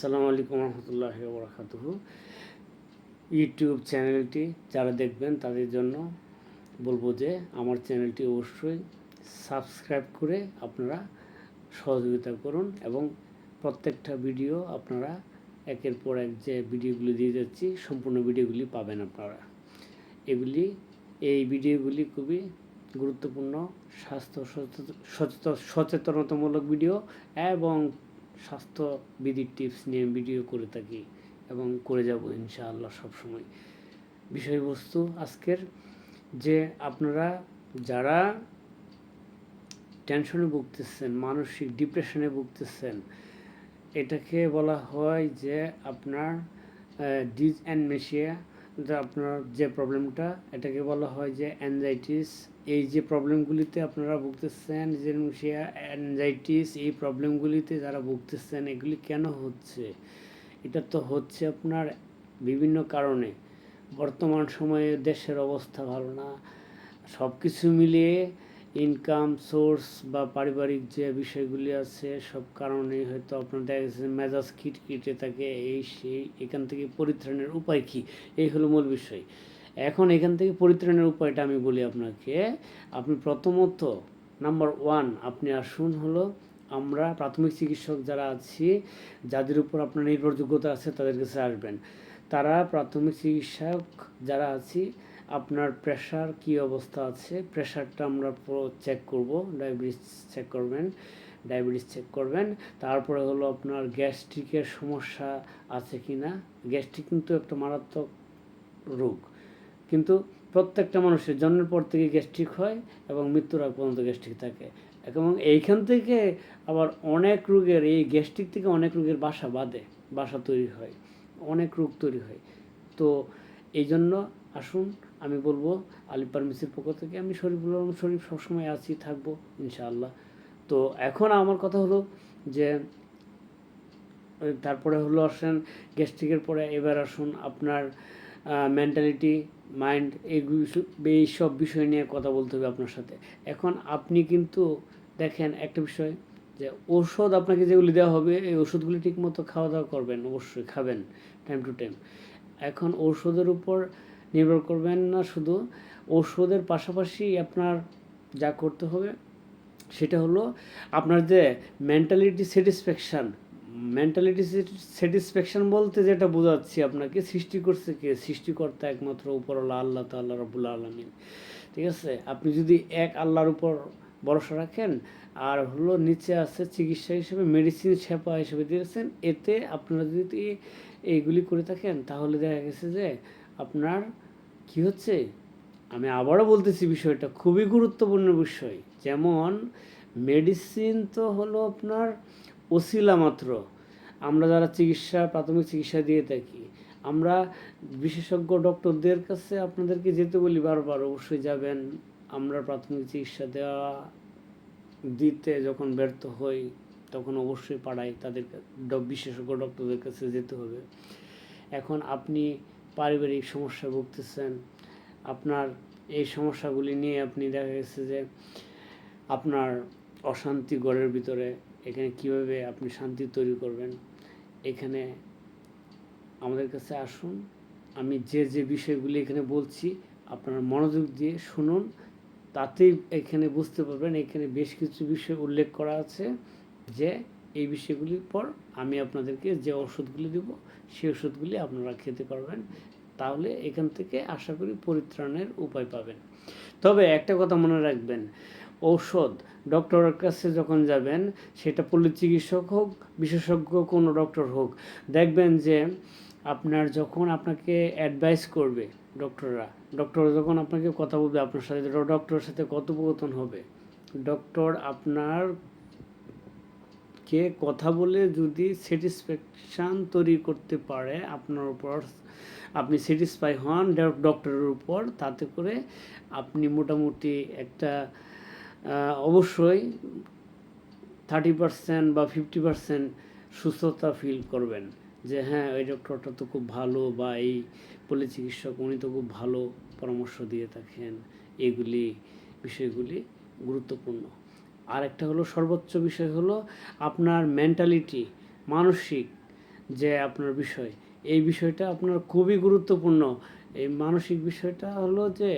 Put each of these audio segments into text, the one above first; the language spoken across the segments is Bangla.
আসসালামু আলাইকুম রহমতুল্লাহি ওয়া বারাকাতুহু। ইউটিউব চ্যানেলটি যারা দেখবেন তাদের জন্য বলবো যে আমার চ্যানেলটি অবশ্যই সাবস্ক্রাইব করে আপনারা সহযোগিতা করুন এবং প্রত্যেকটা ভিডিও আপনারা একের পর এক যে ভিডিওগুলি দিয়ে যাচ্ছি সম্পূর্ণ ভিডিওগুলি পাবেন আপনারা। এই ভিডিওগুলি খুবই গুরুত্বপূর্ণ স্বাস্থ্য সচেতনতামূলক ভিডিও এবং স্বাস্থ্যবিধির টিপস নিয়ে ভিডিও করে থাকি এবং করে যাব ইনশাআল্লাহ সবসময়। বিষয়বস্তু আজকের যে আপনারা যারা টেনশনে ভুগতেছেন, মানসিক ডিপ্রেশনে ভুগতেছেন, এটাকে বলা হয় যে আপনার ডিসঅ্যানমেশিয়া, আপনার যে প্রবলেমটা এটাকে বলা হয় যে অ্যানজাইটিস। এই যে প্রবলেমগুলিতে আপনারা ভুগতেছেন, ডিসঅ্যানমেশিয়া, অ্যানজাইটিস, এই প্রবলেমগুলিতে যারা ভুগতেছেন এগুলি কেন হচ্ছে? এটা তো হচ্ছে আপনার বিভিন্ন কারণে। বর্তমান সময়ে দেশের অবস্থা ভালো না, সব কিছু মিলিয়ে ইনকাম সোর্স বা পারিবারিক যে বিষয়গুলি আছে সব কারণে হয়তো আপনার দেখা গেছে মেজাজ খিটখিটে থাকে, এই সেই। এখান থেকে পরিত্রাণের উপায় কি? এই হলো মূল বিষয়। এখন এখান থেকে পরিত্রাণের উপায়টা আমি বলি আপনাকে। আপনি প্রথমত নাম্বার 1 আপনি আসুন হলো আমরা প্রাথমিক চিকিৎসক যারা আছি, যাদের উপর আপনার নির্ভরযোগ্যতা আছে তাদের কাছে আসবেন। তারা প্রাথমিক চিকিৎসক যারা আছি, আপনার প্রেশার কি অবস্থা আছে, প্রেশারটা আমরা চেক করব, ডায়াবেটিস চেক করবেন। তারপরে হলো আপনার গ্যাস্ট্রিকের সমস্যা আছে কি না। গ্যাস্ট্রিক কিন্তু একটা মারাত্মক রোগ, কিন্তু প্রত্যেকটা মানুষের জন্মের পর থেকে গ্যাস্ট্রিক হয় এবং মৃত্যুর আগ পর্যন্ত গ্যাস্ট্রিক থাকে। এবং এইখান থেকে আবার অনেক রোগের, এই গ্যাস্ট্রিক থেকে অনেক রোগের বাসা তৈরি হয়, অনেক রোগ তৈরি হয়। তো এই জন্য আসুন, আমি বলবো আলিফ ফার্মেসির পক্ষ থেকে আমি শরীফুল আলম শরীফ সবসময় আছি, থাকবো ইনশাআল্লাহ। তো এখন আমার কথা হলো যে তারপরে হলো আসেন গ্যাস্ট্রিকের পরে, এবার আসুন আপনার মেন্টালিটি, মাইন্ড, এই সব বিষয় নিয়ে কথা বলতে হবে আপনার সাথে। এখন আপনি কিন্তু দেখেন একটা বিষয়, যে ওষুধ আপনাকে যেগুলি দেওয়া হবে এই ওষুধগুলি ঠিকমতো খাওয়া দাওয়া করবেন, অবশ্যই খাবেন টাইম টু টাইম। এখন ওষুধের উপর নির্ভর করবেন না শুধু, ওষুধের পাশাপাশি আপনার যা করতে হবে সেটা হলো আপনার যে মেন্টালিটি স্যাটিসফ্যাকশান বলতে যেটা বোঝাচ্ছি আপনাকে, সৃষ্টি করছে কে? সৃষ্টিকর্তা একমাত্র উপরওয়ালা আল্লাহ তাআলা রব্বুল আলামিন। ঠিক আছে? আপনি যদি এক আল্লাহর উপর ভরসা রাখেন, আর হলো নিচে আছে চিকিৎসা হিসেবে মেডিসিন সেবা হিসেবে দিয়েছেন, এতে আপনারা যদি এইগুলি করে থাকেন তাহলে দেখা গেছে যে আপনার কি হচ্ছে। আমি আবারও বলতেছি, বিষয়টা খুবই গুরুত্বপূর্ণ বিষয়। যেমন মেডিসিন তো হলো আপনার ওসিলা মাত্র। আমরা যারা প্রাথমিক চিকিৎসা দিয়ে থাকি, আমরা বিশেষজ্ঞ ডক্টরদের কাছে আপনাদেরকে যেতে বলি বারবার, অবশ্যই যাবেন। আমরা প্রাথমিক চিকিৎসা দিতে যখন ব্যর্থ হই তখন অবশ্যই পাড়াই তাদের বিশেষজ্ঞ ডক্টরদের কাছে যেতে হবে। এখন আপনি পারিবারিক সমস্যা ভুগতেছেন, আপনার এই সমস্যাগুলি নিয়ে আপনি দেখা গেছে যে আপনার অশান্তি ঘরের ভিতরে, এখানে কিভাবে আপনি শান্তি তৈরি করবেন, এখানে আমাদের কাছে আসুন। আমি যে বিষয়গুলি এখানে বলছি আপনারা মনোযোগ দিয়ে শুনুন, তাতেই এখানে বুঝতে পারবেন। এখানে বেশ কিছু বিষয় উল্লেখ করা আছে যে এই বিষয়গুলির পর আমি আপনাদেরকে যে ওষুধগুলি দেব সেই ওষুধগুলি আপনারা খেতে পারবেন, তাহলে এখান থেকে আশা করি পরিত্রাণের উপায় পাবেন। তবে একটা কথা মনে রাখবেন, ঔষধ ডক্টরের কাছে যখন যাবেন, সেটা পল্লী চিকিৎসক হোক, বিশেষজ্ঞ কোনো ডক্টর হোক, দেখবেন যে আপনার যখন আপনাকে অ্যাডভাইস করবে ডক্টর যখন আপনাকে কথা বলবে, আপনার সাথে ডক্টরের সাথে কথোপকথন হবে, ডক্টর আপনার কে কথা বলে যদি স্যাটিসফ্যাকশান তৈরি করতে পারে আপনার উপর, আপনি স্যাটিসফাই হন ডক্টরের উপর, তাতে করে আপনি মোটামুটি একটা অবশ্যই 30% বা 50% সুস্থতা ফিল করবেন, যে হ্যাঁ ওই ডক্টরটা তো খুব ভালো, বা এই পল্লী চিকিৎসক উনি তো খুব ভালো পরামর্শ দিয়ে থাকেন। বিষয়গুলি গুরুত্বপূর্ণ। আর একটা হলো সর্বোচ্চ বিষয় হলো আপনার মেন্টালিটি, মানসিক যে আপনার বিষয়, এই বিষয়টা আপনার খুবই গুরুত্বপূর্ণ। এই মানসিক বিষয়টা হলো যে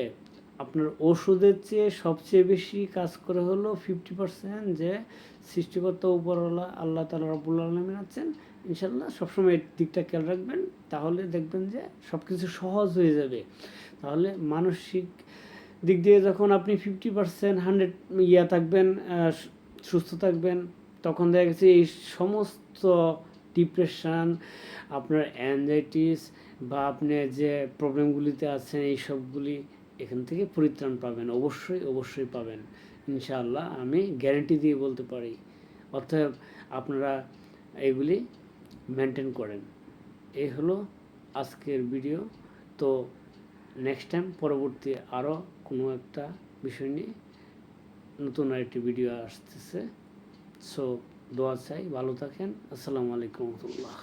আপনার ওষুধের চেয়ে সবচেয়ে বেশি কাজ করে হলো 50%, যে সৃষ্টিকর্তা উপরওয়ালা আল্লাহ তাআলা রাব্বুল আলামিন আছেন। ইনশাল্লাহ সবসময় এই দিকটা খেয়াল রাখবেন, তাহলে দেখবেন যে সব কিছু সহজ হয়ে যাবে। তাহলে মানসিক দিক দিয়ে যখন আপনি 50% 100 থাকবেন, সুস্থ থাকবেন, তখন দেখা গেছে এই সমস্ত ডিপ্রেশন, আপনার অ্যাংজাইটিস বা আপনি যে প্রবলেমগুলিতে আছেন এই সবগুলি এখান থেকে পরিত্রাণ পাবেন, অবশ্যই অবশ্যই পাবেন ইনশাআল্লাহ, আমি গ্যারেন্টি দিয়ে বলতে পারি। অতএব আপনারা এগুলি মেনটেন করেন। এই হলো আজকের ভিডিও। তো নেক্সট টাইম পরবর্তী আরও কোনো একটা বিষয় নিয়ে নতুন আরেকটি ভিডিও আসতেছে। সো দোয়া চাই, ভালো থাকেন। আসসালামু আলাইকুম রহমতুল্লাহ।